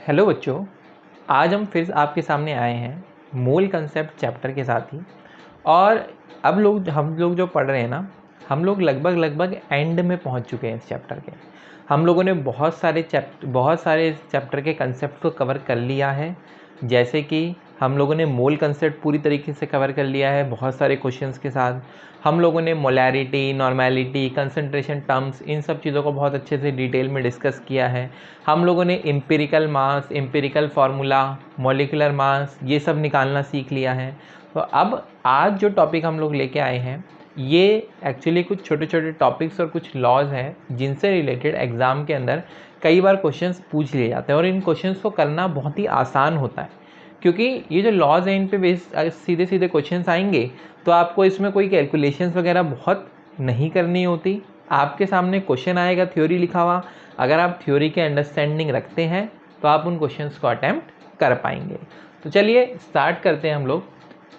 Hello बच्चों, आज हम फिर आपके सामने आए हैं मोल कंसेप्ट चैप्टर के साथ ही। और अब हम लोग जो पढ़ रहे हैं ना, हम लोग लगभग एंड में पहुंच चुके हैं इस चैप्टर के। हम लोगों ने बहुत सारे चैप्टर के कंसेप्ट को कवर कर लिया है। जैसे कि हम लोगों ने मोल कंसेप्ट पूरी तरीके से कवर कर लिया है बहुत सारे क्वेश्चंस के साथ। हम लोगों ने मोलैरिटी, नॉर्मेलिटी, कंसंट्रेशन टर्म्स, इन सब चीज़ों को बहुत अच्छे से डिटेल में डिस्कस किया है। हम लोगों ने एम्पिरिकल मास, एम्पिरिकल फार्मूला, मॉलिक्यूलर मास, ये सब निकालना सीख लिया है। तो अब आज जो टॉपिक हम लोग लेके आए हैं, ये एक्चुअली कुछ छोटे छोटे टॉपिक्स और कुछ लॉज हैं जिनसे रिलेटेड एग्ज़ाम के अंदर कई बार क्वेश्चंस पूछ लिए जाते हैं। और इन क्वेश्चंस को करना बहुत ही आसान होता है, क्योंकि ये जो लॉज हैं इन पे बेस सीधे सीधे क्वेश्चंस आएंगे, तो आपको इसमें कोई कैलकुलेशंस वगैरह बहुत नहीं करनी होती। आपके सामने क्वेश्चन आएगा थ्योरी लिखा हुआ, अगर आप थ्योरी के अंडरस्टैंडिंग रखते हैं तो आप उन क्वेश्चंस को अटैम्प्ट कर पाएंगे। तो चलिए स्टार्ट करते हैं हम लोग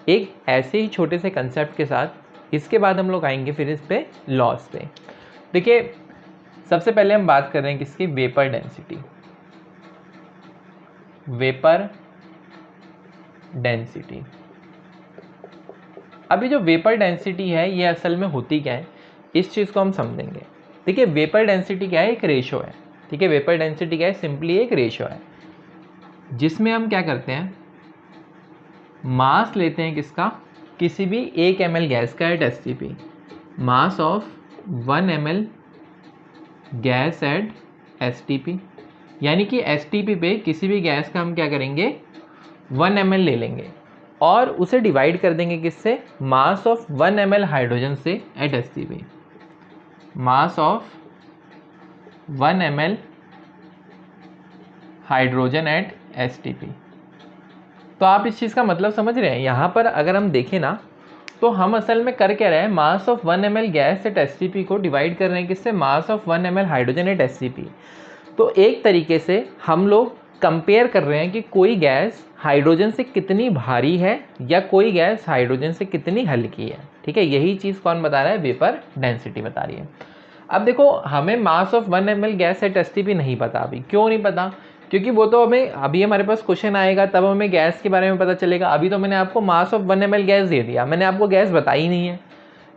एक ऐसे ही छोटे से कंसेप्ट के साथ। इसके बाद हम लोग आएंगे फिर इस पे लॉज पे। देखिए, सबसे पहले हम बात कर रहे हैं किसकी, वेपर डेंसिटी। वेपर डेंसिटी, अभी जो वेपर डेंसिटी है ये असल में होती क्या है, इस चीज़ को हम समझेंगे। देखिए, वेपर डेंसिटी क्या है, एक रेशो है। ठीक है, वेपर डेंसिटी क्या है, सिंपली एक रेशो है, जिसमें हम क्या करते हैं, मास लेते हैं किसका, किसी भी 1 ml गैस का at STP, mass of 1 ml gas at STP, यानी कि STP पे किसी भी गैस का हम क्या करेंगे, 1 ml ले लेंगे और उसे डिवाइड कर देंगे किससे, मास ऑफ 1 ml हाइड्रोजन से at STP, mass of 1 ml hydrogen at STP। तो आप इस चीज़ का मतलब समझ रहे हैं। यहाँ पर अगर हम देखें ना, तो हम असल में कर क्या रहे हैं, mass of 1 ml gas at STP को डिवाइड कर रहे हैं किससे, mass of 1 ml hydrogen at STP। तो एक तरीके से हम लोग कंपेयर कर रहे हैं कि कोई गैस हाइड्रोजन से कितनी भारी है या कोई गैस हाइड्रोजन से कितनी हल्की है। ठीक है, यही चीज़ कौन बता रहा है, वेपर डेंसिटी बता रही है। अब देखो, हमें मास of 1 ml gas at STP नहीं पता। अभी क्यों नहीं पता, क्योंकि वो तो हमें अभी हमारे पास क्वेश्चन आएगा तब हमें गैस के बारे में पता चलेगा। अभी तो मैंने आपको मास ऑफ 1 ml गैस दे दिया, मैंने आपको गैस बताई नहीं है।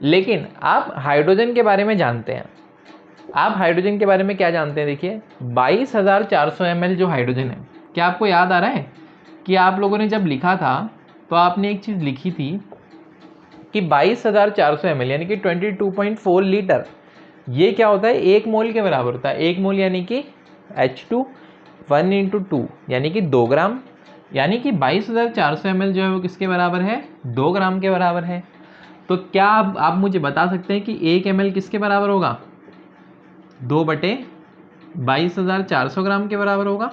लेकिन आप हाइड्रोजन के बारे में जानते हैं। आप हाइड्रोजन के बारे में क्या जानते हैं, देखिए 22,400 ml जो हाइड्रोजन है, क्या आपको याद आ रहा है कि आप लोगों ने जब लिखा था तो आपने एक चीज़ लिखी थी कि 22,400 ml यानी कि 22.4 लीटर, ये क्या होता है, 1 मोल के बराबर होता है। 1 मोल यानी कि H2 1 इंटू 2 यानी कि 2 ग्राम, यानी कि 22,400 ml जो है वो किसके बराबर है, 2 ग्राम के बराबर है। तो क्या आप मुझे बता सकते हैं कि 1 ml किसके बराबर होगा, 2/22,400 ग्राम के बराबर होगा।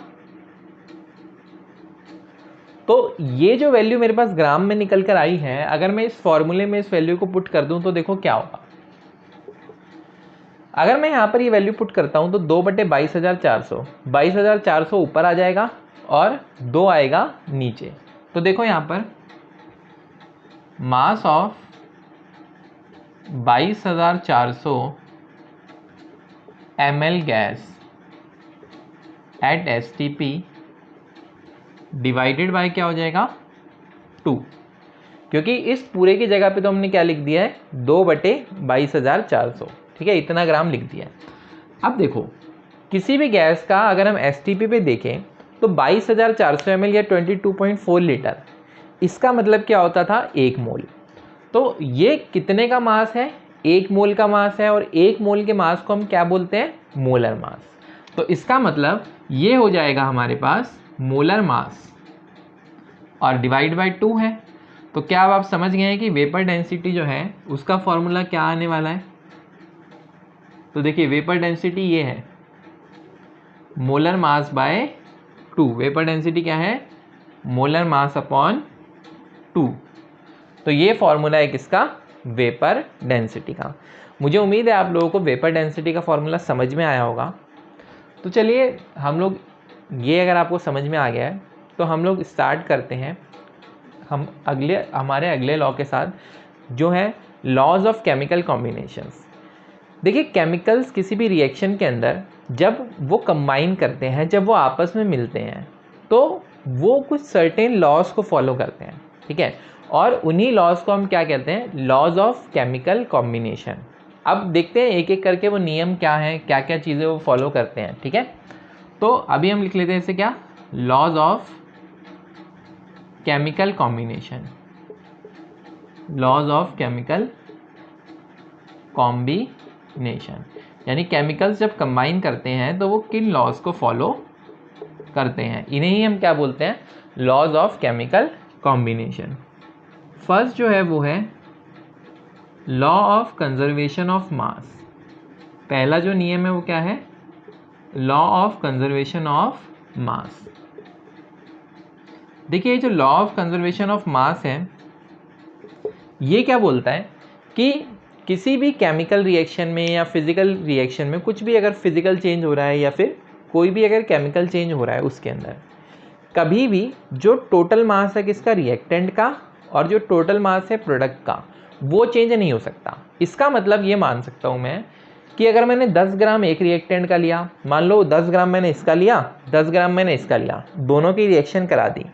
तो ये जो वैल्यू मेरे पास ग्राम में निकल कर आई है, अगर मैं इस फॉर्मूले में इस वैल्यू को पुट कर दूं तो देखो क्या होगा। अगर मैं यहाँ पर ये वैल्यू पुट करता हूँ तो 2/22,400, 22,400 ऊपर आ जाएगा और 2 आएगा नीचे। तो देखो यहाँ पर mass of 22,400 ml gas at STP divided by क्या हो जाएगा, 2, क्योंकि इस पूरे की जगह पे तो हमने क्या लिख दिया है, 2/22,400। ठीक है, इतना ग्राम लिख दिया है। अब देखो, किसी भी गैस का अगर हम STP पे देखें तो 22,400 ml या 22.4 लीटर, इसका मतलब क्या होता था, 1 मोल। तो ये कितने का मास है, 1 मोल का मास है, और 1 मोल के मास को हम क्या बोलते हैं, मोलर मास। तो इसका मतलब ये हो जाएगा हमारे पास मोलर मास और डिवाइड बाय 2 है। तो क्या अब आप समझ गए हैं कि वेपर डेंसिटी जो है उसका फॉर्मूला क्या आने वाला है। तो देखिए, वेपर डेंसिटी ये है molar mass by 2। Vapour density क्या है, मोलर मास अपॉन 2। तो ये फॉर्मूला है किसका, वेपर डेंसिटी का। मुझे उम्मीद है आप लोगों को वेपर डेंसिटी का फॉर्मूला समझ में आया होगा। तो चलिए हम लोग, ये अगर आपको समझ में आ गया है तो हम लोग स्टार्ट करते हैं हमारे अगले लॉ के साथ, जो है लॉज ऑफ केमिकल कॉम्बिनेशंस। देखिए, केमिकल्स किसी भी रिएक्शन के अंदर जब वो कंबाइन करते हैं, जब वो आपस में मिलते हैं, तो वो कुछ सर्टेन लॉज को फॉलो करते हैं, ठीक है, और उन्हीं लॉज को हम क्या कहते हैं, लॉज ऑफ केमिकल कॉम्बिनेशन। अब देखते हैं एक एक करके वो नियम क्या है, क्या क्या चीज़ें वो फॉलो करते हैं, ठीक है। तो अभी हम लिख लेते हैं इसे क्या, laws of chemical combination, laws of chemical combination, यानी केमिकल्स जब कंबाइन करते हैं तो वो किन लॉज को फॉलो करते हैं, इन्हें ही हम क्या बोलते हैं, laws of chemical combination. First जो है वो है law of conservation of mass. पहला जो नियम है वो क्या है, law of conservation of mass. देखिए ये जो law of conservation of mass है ये क्या बोलता है कि किसी भी केमिकल रिएक्शन में या फिजिकल रिएक्शन में कुछ भी अगर फिजिकल चेंज हो रहा है या फिर कोई भी अगर केमिकल चेंज हो रहा है उसके अंदर, कभी भी जो टोटल मास है किसका, रिएक्टेंट का, और जो टोटल मास है प्रोडक्ट का, वो चेंज नहीं हो सकता। इसका मतलब ये मान सकता हूँ मैं कि अगर मैंने 10 ग्राम एक रिएक्टेंट का लिया, मान लो 10 ग्राम मैंने इसका लिया, 10 ग्राम मैंने इसका लिया, दोनों की रिएक्शन करा दी,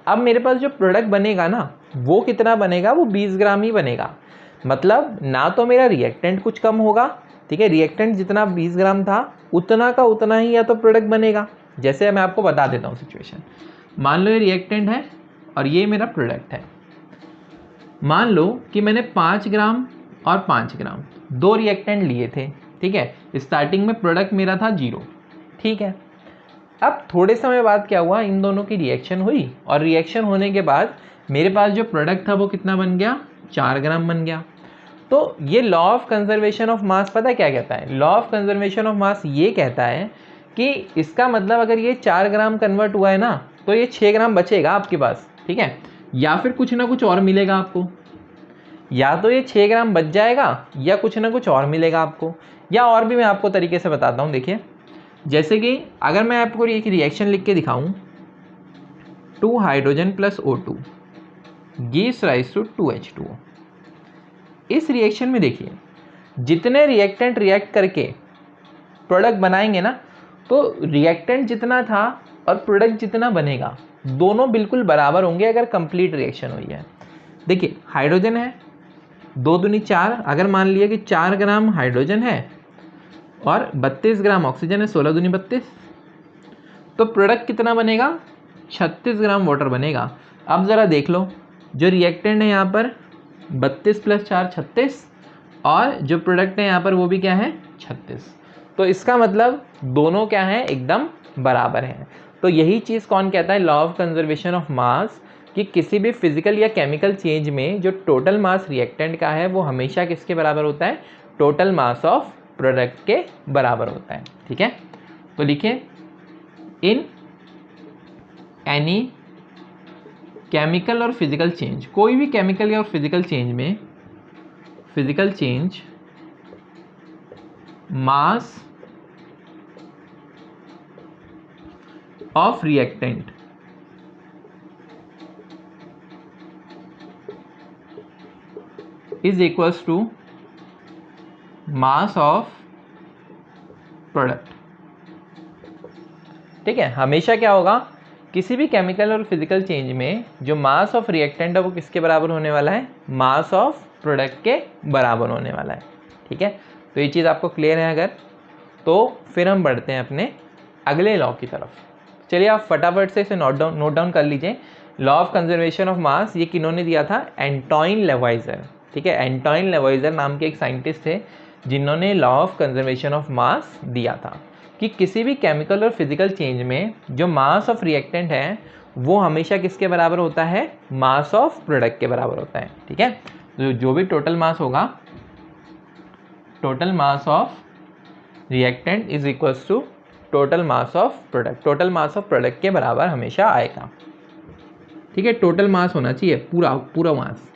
अब मेरे पास जो प्रोडक्ट बनेगा ना वो कितना बनेगा, वो 20 ग्राम ही बनेगा। मतलब ना तो मेरा रिएक्टेंट कुछ कम होगा, ठीक है, रिएक्टेंट जितना 20 ग्राम था उतना का उतना ही या तो प्रोडक्ट बनेगा। जैसे मैं आपको बता देता हूँ सिचुएशन, मान लो ये रिएक्टेंट है और ये मेरा प्रोडक्ट है। मान लो कि मैंने 5 ग्राम और 5 ग्राम दो रिएक्टेंट लिए थे, ठीक है, स्टार्टिंग में प्रोडक्ट मेरा था 0, ठीक है। अब थोड़े समय बाद क्या हुआ, इन दोनों की रिएक्शन हुई और रिएक्शन होने के बाद मेरे पास जो प्रोडक्ट था वो कितना बन गया, 4 ग्राम बन गया। तो ये लॉ ऑफ कंजर्वेशन ऑफ मास पता है क्या कहता है, लॉ ऑफ कंजर्वेशन ऑफ मास ये कहता है कि इसका मतलब अगर ये 4 ग्राम कन्वर्ट हुआ है ना तो ये 6 ग्राम बचेगा आपके पास, ठीक है, या फिर कुछ ना कुछ और मिलेगा आपको, या तो ये 6 ग्राम बच जाएगा या कुछ ना कुछ और मिलेगा आपको। या और भी मैं आपको तरीके से बताता हूँ, देखिए जैसे कि अगर मैं आपको एक रिएक्शन लिख के दिखाऊं, 2 hydrogen plus O2 gives rise to 2H2O। इस रिएक्शन में देखिए जितने रिएक्टेंट रिएक्ट करके प्रोडक्ट बनाएंगे ना, तो रिएक्टेंट जितना था और प्रोडक्ट जितना बनेगा दोनों बिल्कुल बराबर होंगे अगर कंप्लीट रिएक्शन हुई है। देखिए हाइड्रोजन है 2 दूनी 4, अगर मान लिया कि 4 ग्राम हाइड्रोजन है और 32 ग्राम ऑक्सीजन है, 16 दूनी 32, तो प्रोडक्ट कितना बनेगा, 36 ग्राम वाटर बनेगा। अब ज़रा देख लो जो रिएक्टेंट है यहाँ पर 32 + 4 36, और जो प्रोडक्ट है यहाँ पर वो भी क्या है 36, तो इसका मतलब दोनों क्या है, एकदम बराबर हैं। तो यही चीज़ कौन कहता है, लॉ ऑफ कंजर्वेशन ऑफ मास, कि किसी भी फिजिकल या केमिकल चेंज में जो टोटल मास रिएक्टेंट का है वो हमेशा किसके बराबर होता है, टोटल मास ऑफ प्रोडक्ट के बराबर होता है, ठीक है। तो लिखिए इन एनी केमिकल और फिजिकल चेंज, कोई भी केमिकल या फिजिकल चेंज में, physical change mass of reactant is equals to mass of product, ठीक है। हमेशा क्या होगा, किसी भी केमिकल और फिजिकल चेंज में जो मास ऑफ रिएक्टेंट है वो किसके बराबर होने वाला है, मास ऑफ प्रोडक्ट के बराबर होने वाला है, ठीक है। तो ये चीज़ आपको क्लियर है अगर, तो फिर हम बढ़ते हैं अपने अगले लॉ की तरफ। चलिए आप फटाफट से इसे नोट डाउन कर लीजिए। लॉ ऑफ कंजर्वेशन ऑफ मास ये किन्होंने दिया था, एंटोइन लेवाइजर, ठीक है। एंटोइन लेवाइजर नाम के एक साइंटिस्ट थे जिन्होंने लॉ ऑफ कंजर्वेशन ऑफ मास दिया था कि किसी भी केमिकल और फिजिकल चेंज में जो मास ऑफ रिएक्टेंट है वो हमेशा किसके बराबर होता है, मास ऑफ प्रोडक्ट के बराबर होता है, ठीक है। तो जो भी टोटल मास होगा, total mass of reactant is equals to total mass of product, total mass of product के बराबर हमेशा आएगा, ठीक है। टोटल मास होना चाहिए पूरा मास,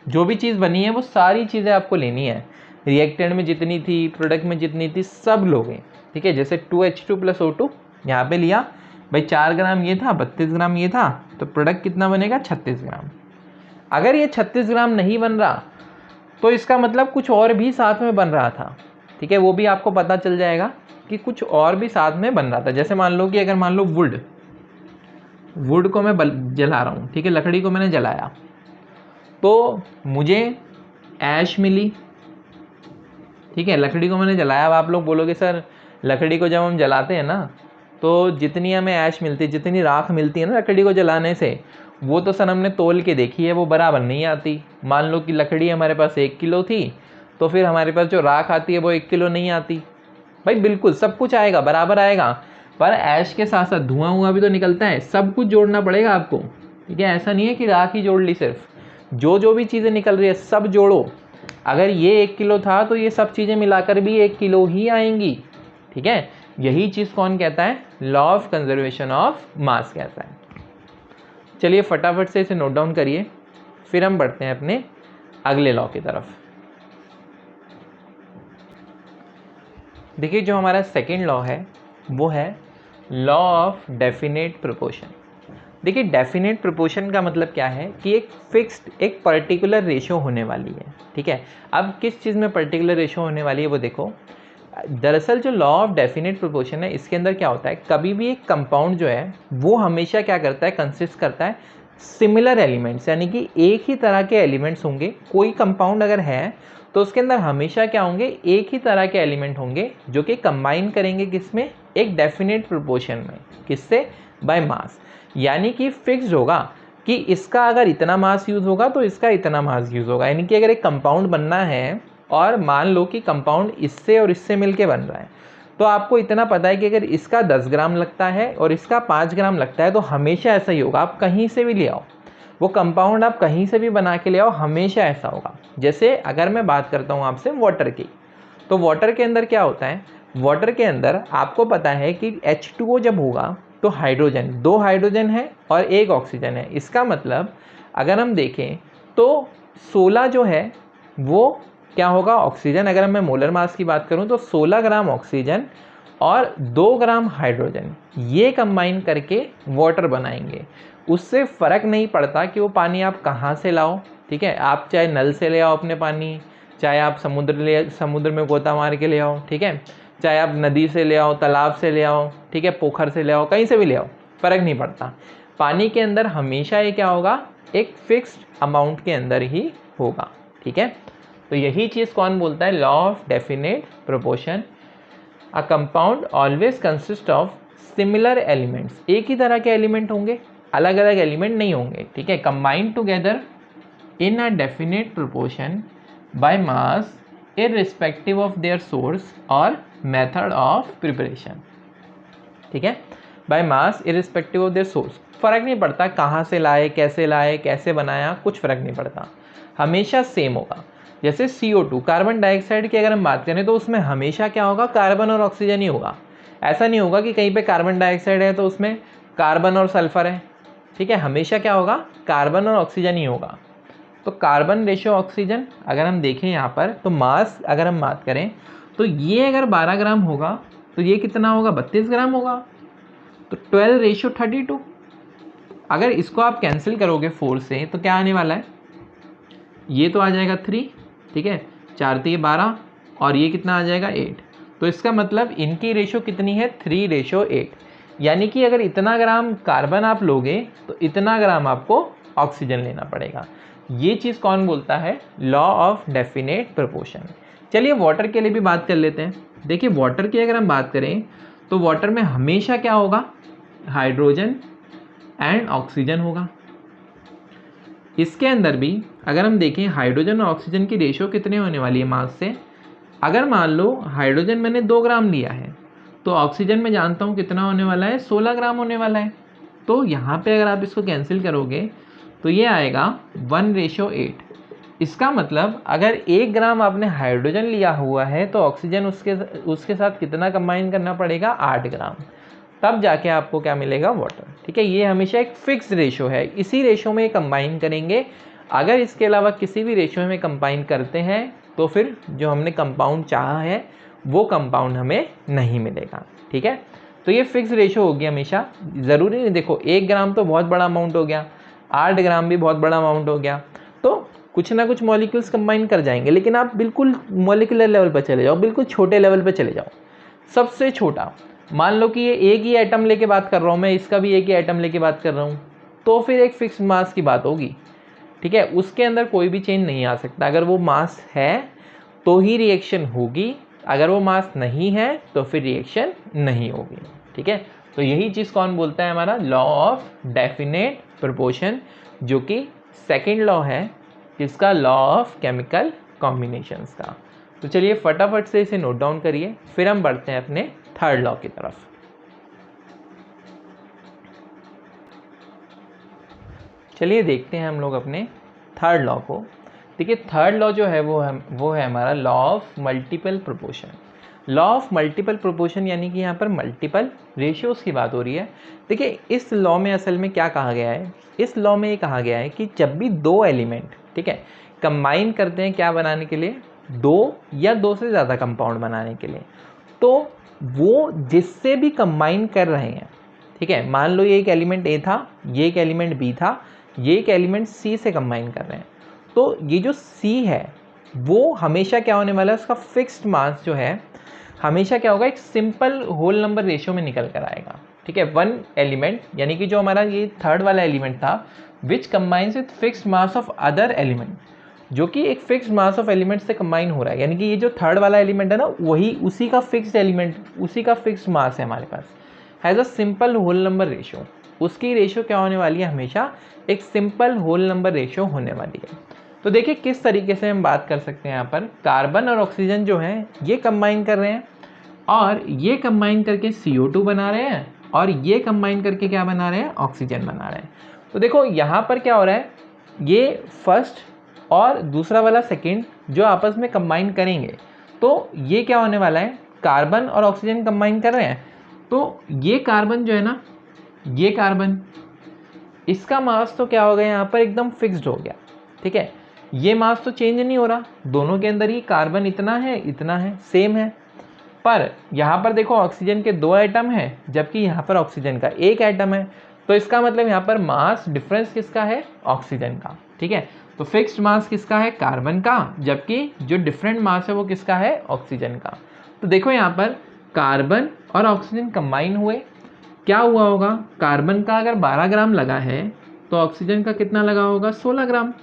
जो भी चीज़ बनी है वो सारी चीज़ें आपको लेनी है, रिएक्टेंट में जितनी थी, प्रोडक्ट में जितनी थी, सब लोगे, ठीक है। जैसे 2H2 + O2 यहाँ पे लिया भाई, 4 ग्राम ये था, 32 ग्राम ये था, तो प्रोडक्ट कितना बनेगा 36 ग्राम। अगर ये 36 ग्राम नहीं बन रहा तो इसका मतलब कुछ और भी साथ में बन रहा था, ठीक है, वो भी आपको पता चल जाएगा कि कुछ और भी साथ में बन रहा था। जैसे मान लो कि अगर मान लो वुड, वुड को मैं जला रहा हूँ, ठीक है, लकड़ी को मैंने जलाया तो मुझे ऐश मिली, ठीक है, लकड़ी को मैंने जलाया। अब आप लोग बोलोगे सर लकड़ी को जब हम जलाते हैं ना तो जितनी हमें ऐश मिलती है, जितनी राख मिलती है ना लकड़ी को जलाने से, वो तो सर हमने तोल के देखी है, वो बराबर नहीं आती। मान लो कि लकड़ी हमारे पास 1 किलो थी तो फिर हमारे पास जो राख आती है वो 1 किलो नहीं आती। भाई बिल्कुल सब कुछ आएगा, बराबर आएगा, पर ऐश के साथ साथ धुआं हुआ भी तो निकलता है, सब कुछ जोड़ना पड़ेगा आपको, ठीक है। ऐसा नहीं है कि राख ही जोड़ ली, सिर्फ जो भी चीज़ें निकल रही है सब जोड़ो। अगर ये 1 किलो था तो ये सब चीज़ें मिलाकर भी 1 किलो ही आएंगी, ठीक है। यही चीज़ कौन कहता है? लॉ ऑफ कंजर्वेशन ऑफ मास कहता है। चलिए फटाफट से इसे नोट डाउन करिए, फिर हम बढ़ते हैं अपने अगले लॉ की तरफ। देखिए जो हमारा सेकेंड लॉ है वो है लॉ ऑफ डेफिनेट प्रोपोर्शन। देखिए डेफिनेट प्रोपोर्शन का मतलब क्या है कि एक फिक्स्ड, एक पर्टिकुलर रेशो होने वाली है, ठीक है। अब किस चीज़ में पर्टिकुलर रेशो होने वाली है वो देखो। दरअसल जो लॉ ऑफ डेफिनेट प्रोपोर्शन है इसके अंदर क्या होता है, कभी भी एक कंपाउंड जो है वो हमेशा क्या करता है, कंसिस्ट करता है सिमिलर एलिमेंट्स, यानी कि एक ही तरह के एलिमेंट्स होंगे। कोई कंपाउंड अगर है तो उसके अंदर हमेशा क्या होंगे, एक ही तरह के एलिमेंट होंगे जो कि कंबाइन करेंगे किसमें, एक डेफिनेट प्रोपोर्शन में। किससे? By mass. यानी कि फिक्स्ड होगा कि इसका अगर इतना मास यूज़ होगा तो इसका इतना मास यूज़ होगा। यानी कि अगर एक कंपाउंड बनना है और मान लो कि कंपाउंड इससे और इससे मिलके बन रहा है तो आपको इतना पता है कि अगर इसका 10 ग्राम लगता है और इसका 5 ग्राम लगता है तो हमेशा ऐसा ही होगा। आप कहीं से भी ले आओ वो कंपाउंड, आप कहीं से भी बना के ले आओ, हमेशा ऐसा होगा। जैसे अगर मैं बात करता हूँ आपसे वाटर की, तो वाटर के अंदर क्या होता है, वाटर के अंदर आपको पता है कि H2O जब होगा तो हाइड्रोजन, 2 हाइड्रोजन है और 1 ऑक्सीजन है। इसका मतलब अगर हम देखें तो 16 जो है वो क्या होगा, ऑक्सीजन। अगर मैं मोलर मास की बात करूं तो 16 ग्राम ऑक्सीजन और 2 ग्राम हाइड्रोजन, ये कंबाइन करके वाटर बनाएंगे। उससे फ़र्क नहीं पड़ता कि वो पानी आप कहाँ से लाओ, ठीक है। आप चाहे नल से ले आओ अपने पानी, चाहे आप समुद्र में गोता मार के ले आओ, ठीक है, चाहे आप नदी से ले आओ, तालाब से ले आओ, ठीक है, पोखर से ले आओ, कहीं से भी ले आओ, फ़र्क नहीं पड़ता। पानी के अंदर हमेशा ये क्या होगा, एक फिक्स्ड अमाउंट के अंदर ही होगा, ठीक है। तो यही चीज़ कौन बोलता है, law of definite proportion. A compound always consist of similar elements, एक ही तरह के एलिमेंट होंगे, अलग अलग एलिमेंट नहीं होंगे, ठीक है। Combined together in a definite proportion by mass irrespective of their source और मेथड ऑफ प्रिपरेशन, ठीक है। By mass irrespective of their source, फ़र्क नहीं पड़ता कहाँ से लाए, कैसे बनाया, कुछ फ़र्क नहीं पड़ता, हमेशा सेम होगा। जैसे CO2 कार्बन डाइऑक्साइड की अगर हम बात करें तो उसमें हमेशा क्या होगा, कार्बन और ऑक्सीजन ही होगा। ऐसा नहीं होगा कि कहीं पे कार्बन डाइऑक्साइड है तो उसमें कार्बन और सल्फर है, ठीक है। हमेशा क्या होगा, कार्बन और ऑक्सीजन ही होगा। तो कार्बन रेशो ऑक्सीजन अगर हम देखें यहाँ पर, तो मास अगर हम बात करें तो ये अगर 12 ग्राम होगा तो ये कितना होगा, 32 ग्राम होगा। तो 12:32। अगर इसको आप कैंसिल करोगे 4 से तो क्या आने वाला है, ये तो आ जाएगा 3, ठीक है, 4 3 12 और ये कितना आ जाएगा 8। तो इसका मतलब इनकी रेशो कितनी है, 3:8। यानी कि अगर इतना ग्राम कार्बन आप लोगे तो इतना ग्राम आपको ऑक्सीजन लेना पड़ेगा। ये चीज़ कौन बोलता है, लॉ ऑफ डेफिनेट प्रोपोर्शन। चलिए वाटर के लिए भी बात कर लेते हैं। देखिए वाटर की अगर हम बात करें तो वाटर में हमेशा क्या होगा, हाइड्रोजन एंड ऑक्सीजन होगा। इसके अंदर भी अगर हम देखें हाइड्रोजन और ऑक्सीजन की रेशो कितने होने वाली है मास से। अगर मान लो हाइड्रोजन मैंने 2 ग्राम लिया है तो ऑक्सीजन में जानता हूँ कितना होने वाला है, 16 ग्राम होने वाला है। तो यहाँ पे अगर आप इसको कैंसिल करोगे तो ये आएगा 1:8। इसका मतलब अगर 1 ग्राम आपने हाइड्रोजन लिया हुआ है तो ऑक्सीजन उसके साथ कितना कंबाइन करना पड़ेगा, 8 ग्राम, तब जाके आपको क्या मिलेगा, वाटर, ठीक है। ये हमेशा एक फिक्स रेशो है, इसी रेशो में कंबाइन करेंगे। अगर इसके अलावा किसी भी रेशो में कंबाइन करते हैं तो फिर जो हमने कंपाउंड चाहा है वो कंपाउंड हमें नहीं मिलेगा, ठीक है। तो ये फिक्स रेशो होगी हमेशा, ज़रूरी नहीं, देखो 1 ग्राम तो बहुत बड़ा अमाउंट हो गया, 8 ग्राम भी बहुत बड़ा अमाउंट हो गया, तो कुछ ना कुछ मॉलिक्यूल्स कंबाइन कर जाएंगे। लेकिन आप बिल्कुल मॉलिक्यूलर लेवल पर चले जाओ, बिल्कुल छोटे लेवल पर चले जाओ, सबसे छोटा मान लो कि ये एक ही एटम लेके बात कर रहा हूँ मैं, इसका भी एक ही एटम लेके बात कर रहा हूँ, तो फिर एक फिक्स्ड मास की बात होगी, ठीक है। उसके अंदर कोई भी चेंज नहीं आ सकता। अगर वो मास है तो ही रिएक्शन होगी, अगर वो मास नहीं है तो फिर रिएक्शन नहीं होगी, ठीक है। तो यही चीज़ कौन बोलता है, हमारा लॉ ऑफ डेफिनेट प्रोपोर्शन, जो कि सेकेंड लॉ है किसका, लॉ ऑफ केमिकल कॉम्बिनेशंस का। तो चलिए फटाफट से इसे नोट डाउन करिए, फिर हम बढ़ते हैं अपने थर्ड लॉ की तरफ। चलिए देखते हैं हम लोग अपने थर्ड लॉ को। देखिए थर्ड लॉ जो है वो है हमारा law of multiple proportion. Law of multiple proportion यानी कि यहाँ पर मल्टीपल रेशियोज़ की बात हो रही है। देखिए इस लॉ में असल में क्या कहा गया है, इस लॉ में ये कहा गया है कि जब भी दो एलिमेंट, ठीक है, कंबाइन करते हैं क्या बनाने के लिए, दो या दो से ज़्यादा कंपाउंड बनाने के लिए, तो वो जिससे भी कंबाइन कर रहे हैं, ठीक है, मान लो ये एक एलिमेंट ए था, ये एक एलिमेंट बी था, ये एक एलिमेंट सी से कंबाइन कर रहे हैं, तो ये जो सी है वो हमेशा क्या होने वाला है, उसका फिक्स्ड मास जो है हमेशा क्या होगा, एक सिंपल होल नंबर रेशियो में निकल कर आएगा, ठीक है। वन एलिमेंट यानी कि जो हमारा ये थर्ड वाला एलिमेंट था, which combines with fixed mass of other element, जो कि एक फिक्स्ड मास ऑफ एलिमेंट से कंबाइन हो रहा है, यानी कि ये जो थर्ड वाला एलिमेंट है ना, वही उसी का फिक्स्ड एलिमेंट, उसी का फिक्स्ड मास है हमारे पास, has a simple whole number ratio. उसकी रेशियो क्या होने वाली है, हमेशा एक सिंपल होल नंबर रेशियो होने वाली है। तो देखिए किस तरीके से हम बात कर सकते हैं, यहाँ पर कार्बन और ऑक्सीजन जो है ये कंबाइन कर रहे हैं, और ये कंबाइन करके CO2 बना रहे हैं, और ये कंबाइन करके क्या बना रहे हैं, ऑक्सीजन बना रहे हैं। तो देखो यहाँ पर क्या हो रहा है, ये फर्स्ट और दूसरा वाला सेकेंड जो आपस में कंबाइन करेंगे, तो ये क्या होने वाला है, कार्बन और ऑक्सीजन कंबाइन कर रहे हैं, तो ये कार्बन जो है ना, ये कार्बन, इसका मास तो क्या हो गया यहाँ पर, एकदम फिक्स्ड हो गया, ठीक है। ये मास तो चेंज नहीं हो रहा, दोनों के अंदर ही कार्बन इतना है, सेम है। पर यहाँ पर देखो ऑक्सीजन के दो एटम हैं, जबकि यहाँ पर ऑक्सीजन का एक एटम है, तो इसका मतलब यहाँ पर मास डिफरेंस किसका है, ऑक्सीजन का, ठीक है। तो फिक्स्ड मास किसका है, कार्बन का, जबकि जो डिफरेंट मास है वो किसका है, ऑक्सीजन का। तो देखो यहाँ पर कार्बन और ऑक्सीजन कंबाइन हुए, क्या हुआ होगा, कार्बन का अगर 12 ग्राम लगा है तो ऑक्सीजन का कितना लगा होगा, 16 ग्राम।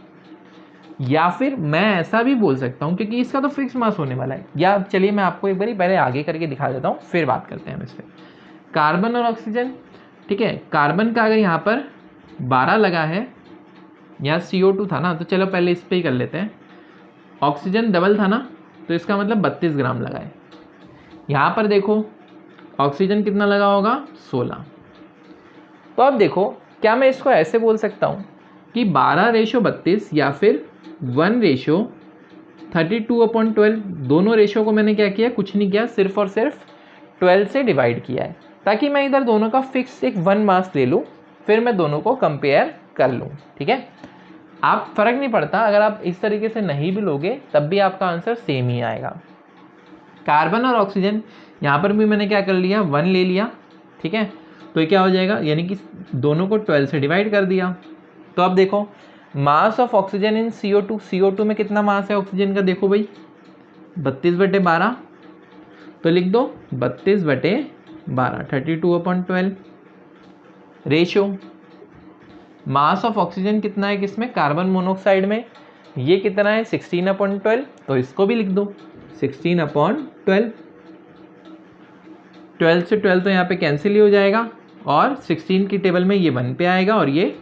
या फिर मैं ऐसा भी बोल सकता हूँ, क्योंकि इसका तो फिक्स मास होने वाला है, या चलिए मैं आपको एक बारी पहले आगे करके दिखा देता हूँ, फिर बात करते हैं हम इस पर। कार्बन और ऑक्सीजन, ठीक है, कार्बन का अगर यहाँ पर 12 लगा है, यहाँ CO2 था ना, तो चलो पहले इस पर ही कर लेते हैं। ऑक्सीजन डबल था ना, तो इसका मतलब 32 ग्राम लगा है। यहाँ पर देखो ऑक्सीजन कितना लगा होगा, 16। तो अब देखो क्या मैं इसको ऐसे बोल सकता हूँ कि 12:32 या फिर 1:32/12, दोनों रेशो को मैंने क्या किया, कुछ नहीं किया, सिर्फ और सिर्फ 12 से डिवाइड किया है, ताकि मैं इधर दोनों का फिक्स एक वन मास ले लूँ, फिर मैं दोनों को कंपेयर कर लूँ, ठीक है। आप फर्क नहीं पड़ता, अगर आप इस तरीके से नहीं भी लोगे तब भी आपका आंसर सेम ही आएगा। कार्बन और ऑक्सीजन यहाँ पर भी मैंने क्या कर लिया, 1 ले लिया, ठीक है। तो ये क्या हो जाएगा, यानी कि दोनों को 12 से डिवाइड कर दिया। तो अब देखो mass of oxygen in CO2 में कितना मास है ऑक्सीजन का, देखो भाई 32/12, तो लिख दो 32/12, 32/12। रेशो मास ऑफ ऑक्सीजन कितना है किसमें, कार्बन मोनोऑक्साइड में, ये कितना है 16/12, तो इसको भी लिख दो 16/12। 12 से 12 तो यहाँ पे कैंसिल ही हो जाएगा, और 16 की टेबल में ये 1 पे आएगा और ये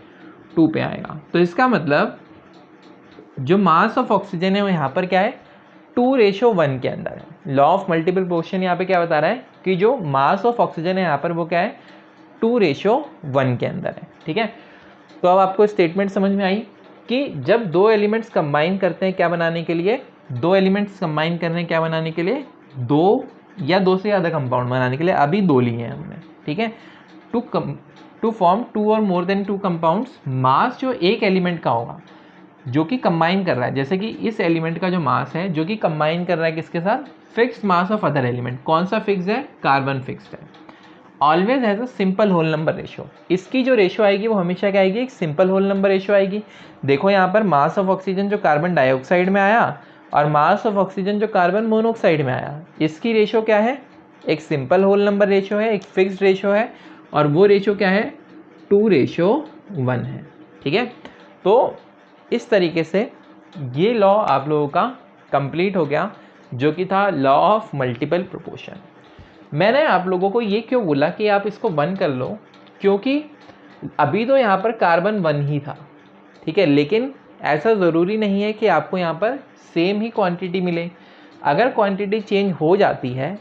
2 पे आएगा। तो इसका मतलब जो मास ऑफ ऑक्सीजन है वो यहाँ पर क्या है, 2:1 के अंदर है। लॉ ऑफ मल्टीपल प्रोपोर्शन यहाँ पे क्या बता रहा है कि जो मास ऑफ ऑक्सीजन है यहाँ पर वो क्या है, 2:1 के अंदर है, ठीक है। तो अब आपको स्टेटमेंट समझ में आई कि जब दो एलिमेंट्स कंबाइन करते हैं क्या बनाने के लिए, दो एलिमेंट्स कंबाइन कर रहे हैं क्या बनाने के लिए, दो या दो से ज़्यादा कंपाउंड बनाने के लिए, अभी दो लिए हैं हमने, ठीक है। टू फॉर्म 2 और मोर देन 2 कंपाउंड्स, मास जो एक एलिमेंट का होगा जो कि कंबाइन कर रहा है, जैसे कि इस एलिमेंट का जो मास है जो कि कंबाइन कर रहा है किसके साथ, fixed mass of other element. कौन सा फिक्स्ड है, कार्बन फिक्स्ड है। Always has a simple whole number ratio, इसकी जो रेशियो आएगी वो हमेशा क्या आएगी, एक सिंपल होल नंबर रेशियो आएगी। देखो यहाँ पर मास ऑफ ऑक्सीजन जो कार्बन डाइऑक्साइड में आया और मास ऑफ ऑक्सीजन जो कार्बन मोनोऑक्साइड में आया, इसकी रेशियो क्या है, एक सिंपल होल नंबर रेशो है, एक फिक्स्ड रेशो है, और वो रेशो क्या है 2:1 है। ठीक है, तो इस तरीके से ये लॉ आप लोगों का कंप्लीट हो गया, जो कि था लॉ ऑफ मल्टीपल प्रोपोर्शन। मैंने आप लोगों को ये क्यों बोला कि आप इसको 1 कर लो, क्योंकि अभी तो यहाँ पर कार्बन 1 ही था, ठीक है, लेकिन ऐसा ज़रूरी नहीं है कि आपको यहाँ पर सेम ही क्वांटिटी मिले। अगर क्वांटिटी चेंज हो जाती है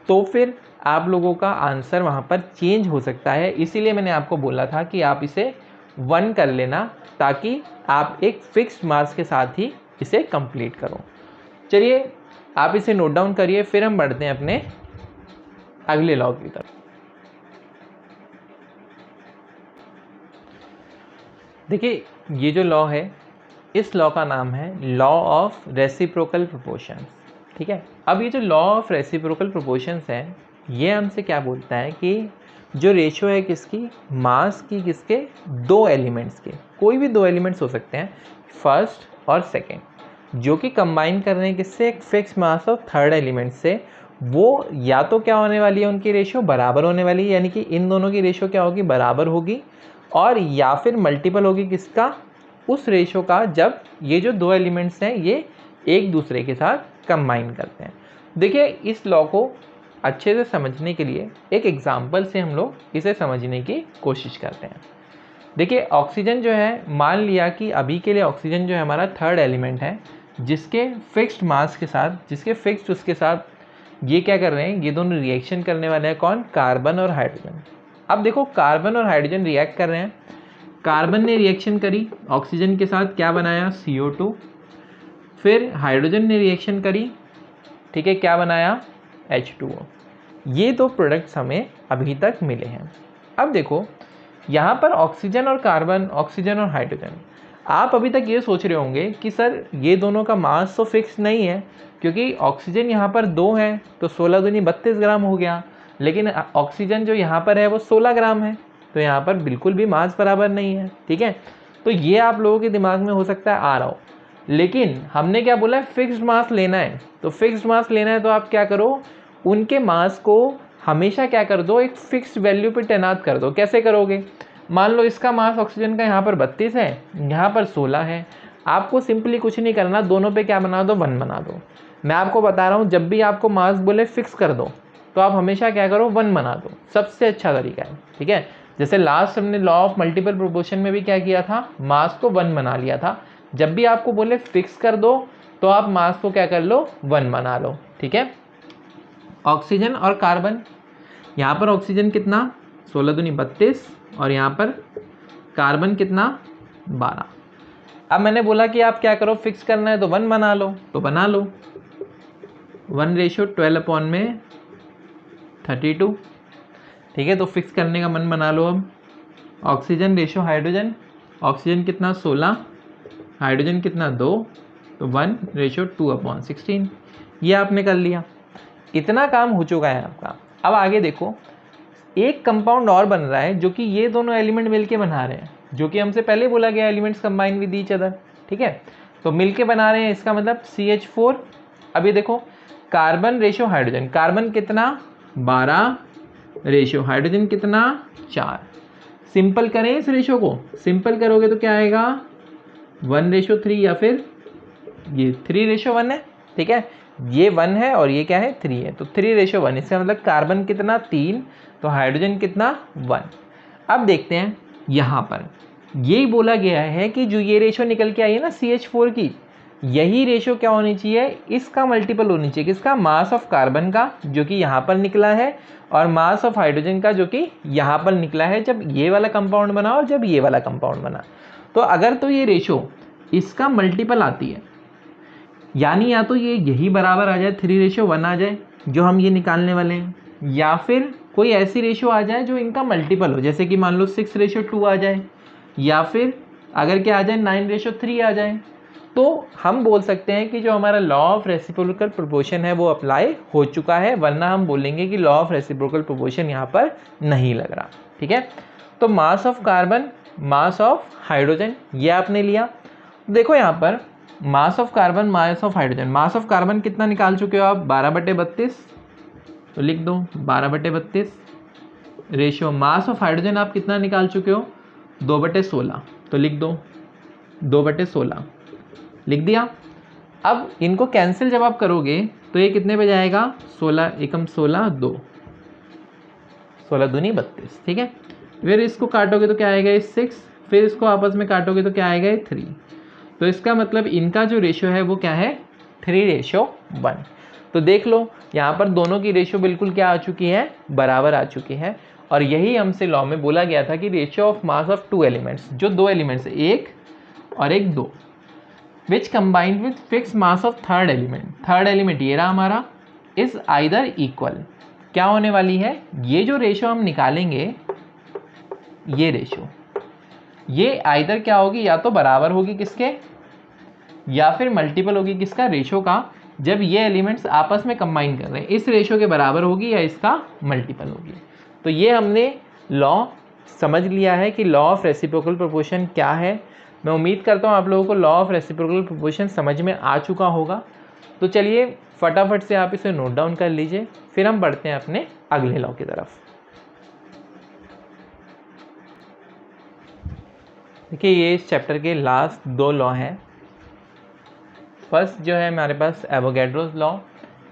तो फिर आप लोगों का आंसर वहाँ पर चेंज हो सकता है। इसीलिए मैंने आपको बोला था कि आप इसे 1 कर लेना, ताकि आप एक फिक्स्ड मार्क्स के साथ ही इसे कंप्लीट करो। चलिए आप इसे नोट डाउन करिए, फिर हम बढ़ते हैं अपने अगले लॉ की तरफ। देखिए ये जो लॉ है, इस लॉ का नाम है लॉ ऑफ रेसिप्रोकल प्रोपोर्शंस। ठीक है, अब ये जो लॉ ऑफ रेसिप्रोकल प्रोपोर्शंस है, ये हमसे क्या बोलता है कि जो रेशो है किसकी, मास की, किसके, 2 एलिमेंट्स के, कोई भी 2 एलिमेंट्स हो सकते हैं, फर्स्ट और सेकेंड, जो कि कंबाइन कर रहे हैं किससे, एक fix mass of third element से, वो या तो क्या होने वाली है, उनकी रेशो बराबर होने वाली है, यानी कि इन दोनों की रेशो क्या होगी, बराबर होगी, और या फिर मल्टीपल होगी किसका, उस रेशो का, जब ये जो 2 एलिमेंट्स हैं ये एक दूसरे के साथ कंबाइन करते हैं। देखिए इस लॉ को अच्छे से समझने के लिए एक एग्जाम्पल से हम लोग इसे समझने की कोशिश करते हैं। देखिए ऑक्सीजन जो है, मान लिया कि अभी के लिए ऑक्सीजन जो है हमारा थर्ड एलिमेंट है, जिसके फिक्स्ड मास के साथ, जिसके फिक्स्ड उसके साथ ये क्या कर रहे हैं, ये दोनों रिएक्शन करने वाले हैं, कौन, कार्बन और हाइड्रोजन। अब देखो कार्बन और हाइड्रोजन रिएक्ट कर रहे हैं, कार्बन ने रिएक्शन करी ऑक्सीजन के साथ, क्या बनाया, CO2, फिर हाइड्रोजन ने रिएक्शन करी, ठीक है, क्या बनाया, H2O। ये 2 प्रोडक्ट्स हमें अभी तक मिले हैं। अब देखो यहाँ पर ऑक्सीजन और कार्बन, ऑक्सीजन और हाइड्रोजन, आप अभी तक ये सोच रहे होंगे कि सर ये दोनों का मास तो फिक्स नहीं है, क्योंकि ऑक्सीजन यहाँ पर 2 है तो 16 दूनी 32 ग्राम हो गया, लेकिन ऑक्सीजन जो यहाँ पर है वो 16 ग्राम है, तो यहाँ पर बिल्कुल भी मास बराबर नहीं है। ठीक है, तो ये आप लोगों के दिमाग में हो सकता है आ रहा हो, लेकिन हमने क्या बोला है, फिक्स्ड मास लेना है। तो फिक्स्ड मास लेना है तो आप क्या करो, उनके मास को हमेशा क्या कर दो, एक फिक्स्ड वैल्यू पे तैनात कर दो। कैसे करोगे, मान लो इसका मास ऑक्सीजन का यहाँ पर 32 है, यहाँ पर 16 है, आपको सिंपली कुछ नहीं करना, दोनों पे क्या बना दो, 1 बना दो। मैं आपको बता रहा हूँ, जब भी आपको मास बोले फिक्स कर दो, तो आप हमेशा क्या करो, 1 बना दो, सबसे अच्छा तरीका है। ठीक है, जैसे लास्ट हमने लॉ ऑफ मल्टीपल प्रोपोर्शन में भी क्या किया था, मास को 1 बना लिया था। जब भी आपको बोले फिक्स कर दो, तो आप मास को क्या कर लो, 1 बना लो। ठीक है, ऑक्सीजन और कार्बन, यहाँ पर ऑक्सीजन कितना, 16 दूनी 32, और यहाँ पर कार्बन कितना, 12। अब मैंने बोला कि आप क्या करो, फिक्स करना है तो 1 बना लो, तो बना लो, 1:12/32। ठीक है, तो फिक्स करने का मन बना लो। अब ऑक्सीजन रेशो हाइड्रोजन, ऑक्सीजन कितना 16, हाइड्रोजन कितना 2, तो 1:2/16। ये आपने कर लिया, इतना काम हो चुका है आपका। अब आगे देखो, एक कंपाउंड और बन रहा है, जो कि ये दोनों एलिमेंट मिलके बना रहे हैं, जो कि हमसे पहले बोला गया elements combine with each other. ठीक है, तो मिलके बना रहे हैं, इसका मतलब CH4। अब ये देखो, कार्बन रेशो हाइड्रोजन, कार्बन कितना 12, रेशो हाइड्रोजन कितना 4। सिंपल करें इस रेशो को, सिंपल करोगे तो क्या आएगा, 1:3, या फिर ये 3:1 है। ठीक है, ये 1 है और ये क्या है, 3 है, तो 3:1। इसका मतलब कार्बन कितना 3, तो हाइड्रोजन कितना 1। अब देखते हैं, यहाँ पर यही बोला गया है कि जो ये रेशो निकल के आई है ना CH4 की, यही रेशो क्या होनी चाहिए, इसका मल्टीपल होनी चाहिए, किसका, मास ऑफ कार्बन का, जो कि यहाँ पर निकला है, और मास ऑफ हाइड्रोजन का, जो कि यहाँ पर निकला है जब ये वाला कंपाउंड बना और जब ये वाला कंपाउंड बना। तो अगर तो ये रेशो इसका मल्टीपल आती है, यानी या तो ये यही बराबर आ जाए, 3:1 आ जाए, जो हम ये निकालने वाले हैं, या फिर कोई ऐसी रेशो आ जाए जो इनका मल्टीपल हो, जैसे कि मान लो 6:2 आ जाए, या फिर अगर क्या आ जाए, 9:3 आ जाए, तो हम बोल सकते हैं कि जो हमारा लॉ ऑफ रेसिप्रोकल प्रोपोर्शन है वो अप्लाई हो चुका है, वरना हम बोलेंगे कि लॉ ऑफ रेसिप्रोकल प्रोपोर्शन यहाँ पर नहीं लग रहा। ठीक है, तो mass of carbon, mass of hydrogen, ये आपने लिया। देखो यहाँ पर mass of carbon, mass of hydrogen, mass of carbon कितना निकाल चुके हो आप, 12/32, तो लिख दो 12/32। रेशियो मास ऑफ हाइड्रोजन आप कितना निकाल चुके हो, 2/16, तो लिख दो 2/16, लिख दिया। अब इनको कैंसिल जब आप करोगे तो ये कितने पे जाएगा, 16 एकम 16, 2, 16 दूनी 32, ठीक है। फिर इसको काटोगे तो क्या आएगा, ये 6, फिर इसको आपस में काटोगे तो क्या आएगा, ये 3। तो इसका मतलब इनका जो रेशियो है वो क्या है, 3:1। तो देख लो यहाँ पर दोनों की रेशियो बिल्कुल क्या आ चुकी है, बराबर आ चुकी है। और यही हमसे लॉ में बोला गया था कि ratio of mass of two elements, जो दो एलिमेंट्स, एक और एक दो, which combined with fix mass of third element ये रहा हमारा, इज आइदर इक्वल। क्या होने वाली है, ये जो रेशियो हम निकालेंगे, ये रेशियो ये आइदर क्या होगी, या तो बराबर होगी किसके, या फिर मल्टीपल होगी किसका, रेशियो का। जब ये एलिमेंट्स आपस में कंबाइन कर रहे हैं, इस रेशियो के बराबर होगी या इसका मल्टीपल होगी। तो ये हमने लॉ समझ लिया है कि लॉ ऑफ रेसिप्रोकल प्रोपोर्शन क्या है। मैं उम्मीद करता हूँ आप लोगों को लॉ ऑफ रेसिप्रोकल प्रोपोर्शन समझ में आ चुका होगा। तो चलिए फटाफट से आप इसे नोट डाउन कर लीजिए, फिर हम बढ़ते हैं अपने अगले लॉ की तरफ। देखिए ये इस चैप्टर के लास्ट 2 लॉ हैं। फर्स्ट जो है हमारे पास एवोगैड्रोस लॉ।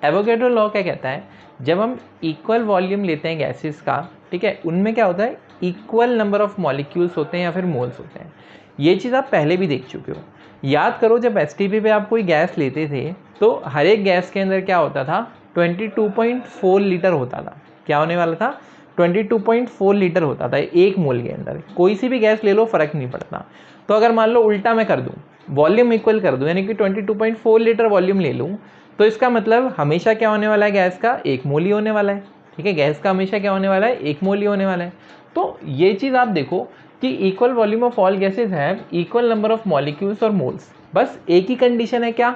एवोगैड्रो लॉ क्या कहता है, जब हम इक्वल वॉल्यूम लेते हैं गैसेस का, ठीक है, उनमें क्या होता है, इक्वल नंबर ऑफ मॉलिक्यूल्स होते हैं या फिर मोल्स होते हैं। ये चीज़ आप पहले भी देख चुके हो। याद करो जब एसटीपी पे आप कोई गैस लेते थे तो हर एक गैस के अंदर क्या होता था, 22.4 लीटर होता था। क्या होने वाला था, 22.4 लीटर होता था एक मोल के अंदर। कोई सी भी गैस ले लो, फ़र्क नहीं पड़ता। तो अगर मान लो उल्टा मैं कर दूँ, वॉल्यूम इक्वल कर दूँ, यानी कि 22.4 लीटर वॉल्यूम ले लूँ, तो इसका मतलब हमेशा क्या होने वाला है, गैस का 1 मोल ही होने वाला है। ठीक है, गैस का हमेशा क्या होने वाला है, 1 मोल ही होने वाला है। तो ये चीज़ आप देखो कि equal volume of all gases have equal number of molecules और मोल्स। बस एक ही कंडीशन है क्या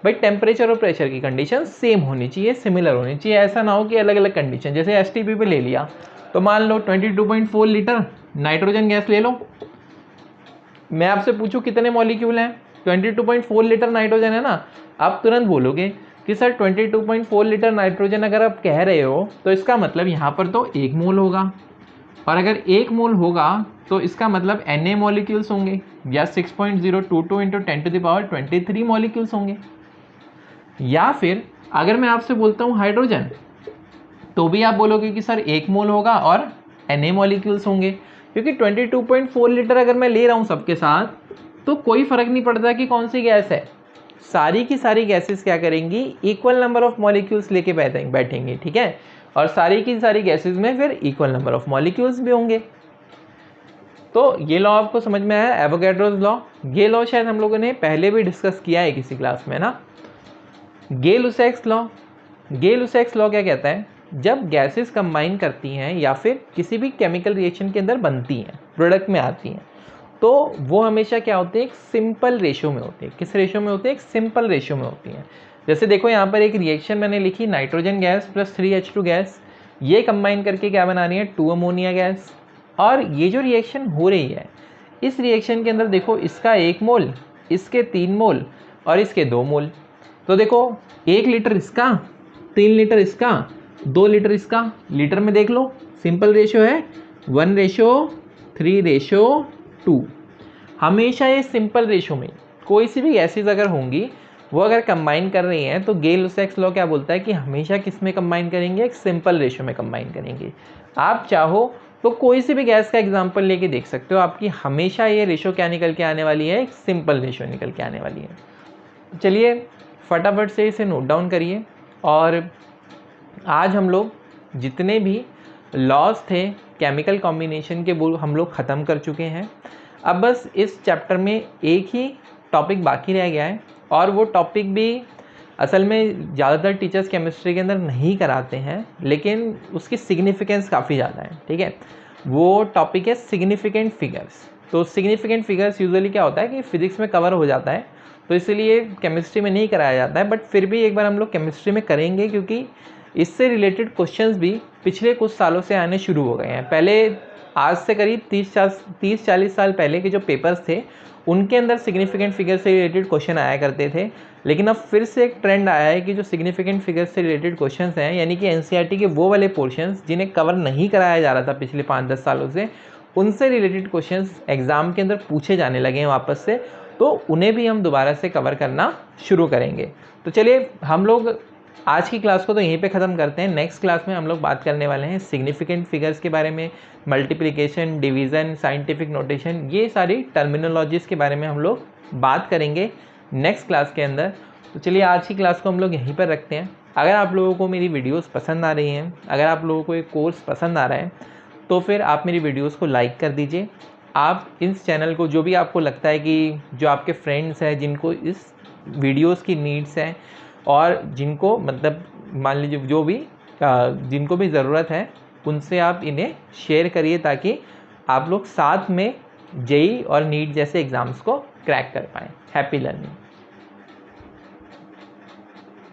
भाई, टेम्परेचर और प्रेशर की कंडीशन सेम होनी चाहिए, सिमिलर होनी चाहिए। ऐसा ना हो कि अलग अलग कंडीशन, जैसे एसटीपी पे ले लिया तो मान लो 22.4 लीटर नाइट्रोजन गैस ले लो, मैं आपसे पूछूं कितने मॉलिक्यूल हैं, 22.4 लीटर नाइट्रोजन है ना, आप तुरंत बोलोगे कि सर 22.4 लीटर नाइट्रोजन अगर आप कह रहे हो तो इसका मतलब यहाँ पर तो 1 मोल होगा, और अगर 1 मोल होगा तो इसका मतलब Na मॉलिक्यूल्स होंगे, या 6.022 इंटू 10⁻23 मॉलिक्यूल्स होंगे। या फिर अगर मैं आपसे बोलता हूँ हाइड्रोजन, तो भी आप बोलोगे कि सर 1 मोल होगा और Na मॉलिक्यूल्स होंगे, क्योंकि 22.4 लीटर अगर मैं ले रहा हूँ सबके साथ तो कोई फ़र्क नहीं पड़ता कि कौन सी गैस है, सारी की सारी गैसेस क्या करेंगी, इक्वल नंबर ऑफ मॉलिक्यूल्स लेके बैठेंगे, ठीक है, और सारी की सारी गैसेस में फिर इक्वल नंबर ऑफ मॉलिक्यूल्स भी होंगे। तो ये लॉ आपको समझ में आया, एवोगैड्रोस लॉ। ये लॉ शायद हम लोगों ने पहले भी डिस्कस किया है किसी क्लास में ना। Gay-Lussac's law. गे-लुसैक्स लॉ क्या कहता है, जब गैसेस कंबाइन करती हैं या फिर किसी भी केमिकल रिएक्शन के अंदर बनती हैं, प्रोडक्ट में आती हैं, तो वो हमेशा क्या होते हैं, एक सिंपल रेशियो में होते हैं। किस रेशियो में होते हैं, एक सिंपल रेशियो में होती हैं। जैसे देखो यहाँ पर एक रिएक्शन मैंने लिखी, nitrogen gas plus 3H2 gas, ये कंबाइन करके क्या बना रही है, 2 अमोनिया गैस। और ये जो रिएक्शन हो रही है, इस रिएक्शन के अंदर देखो इसका 1 मोल, इसके 3 मोल और इसके 2 मोल। तो देखो 1 लीटर इसका, 3 लीटर इसका, 2 लीटर इसका। लीटर में देख लो सिंपल रेशियो है 1:3:2। हमेशा ये सिंपल रेशियो में कोई सी भी गैसेज अगर होंगी, वो अगर कंबाइन कर रही हैं, तो गे-लुसैक्स लॉ क्या बोलता है कि हमेशा किस में कंबाइन करेंगे, एक सिंपल रेशियो में कंबाइन करेंगे। आप चाहो तो कोई सी भी गैस का एग्जांपल लेके देख सकते हो, आपकी हमेशा ये रेशियो क्या निकल के आने वाली है, एक सिंपल रेशियो निकल के आने वाली है। चलिए फटाफट से इसे नोट डाउन करिए। और आज हम लोग जितने भी लॉज थे केमिकल कॉम्बिनेशन के, वो हम लोग ख़त्म कर चुके हैं। अब बस इस चैप्टर में एक ही टॉपिक बाकी रह गया है, और वो टॉपिक भी असल में ज़्यादातर टीचर्स केमिस्ट्री के अंदर नहीं कराते हैं, लेकिन उसकी सिग्निफिकेंस काफ़ी ज़्यादा है, ठीक है। वो टॉपिक है सिग्निफिकेंट फिगर्स। तो सिग्निफिकेंट फिगर्स यूजुअली क्या होता है कि फिजिक्स में कवर हो जाता है, तो इसलिए केमिस्ट्री में नहीं कराया जाता है, बट फिर भी एक बार हम लोग केमिस्ट्री में करेंगे, क्योंकि इससे रिलेटेड क्वेश्चंस भी पिछले कुछ सालों से आने शुरू हो गए हैं। पहले आज से करीब 30-40 साल पहले के जो पेपर्स थे उनके अंदर सिग्निफिकेंट फिगर से रिलेटेड क्वेश्चन आया करते थे, लेकिन अब फिर से एक ट्रेंड आया है कि जो सिग्निफिकेंट फिगर से रिलेटेड क्वेश्चंस हैं, यानी कि एनसीईआरटी के वो वाले पोर्शंस जिन्हें कवर नहीं कराया जा रहा था पिछले 5-10 सालों से, उनसे रिलेटेड क्वेश्चंस एग्ज़ाम के अंदर पूछे जाने लगे हैं वापस से, तो उन्हें भी हम दोबारा से कवर करना शुरू करेंगे। तो चलिए हम लोग आज की क्लास को तो यहीं पे ख़त्म करते हैं। नेक्स्ट क्लास में हम लोग बात करने वाले हैं सिग्निफिकेंट फिगर्स के बारे में, मल्टीप्लिकेशन, डिवीज़न, साइंटिफिक नोटेशन, ये सारी टर्मिनोलॉजीज़ के बारे में हम लोग बात करेंगे नेक्स्ट क्लास के अंदर। तो चलिए आज की क्लास को हम लोग यहीं पर रखते हैं। अगर आप लोगों को मेरी वीडियोस पसंद आ रही हैं, अगर आप लोगों को ये कोर्स पसंद आ रहा है, तो फिर आप मेरी वीडियोस को लाइक कर दीजिए। आप इस चैनल को, जो भी आपको लगता है कि जो आपके फ्रेंड्स हैं जिनको इस वीडियोस की नीड्स है और जिनको मतलब मान लीजिए जो भी जिनको भी ज़रूरत है, उनसे आप इन्हें शेयर करिए ताकि आप लोग साथ में जेईई और नीट जैसे एग्ज़ाम्स को क्रैक कर पाएँ। Happy learning.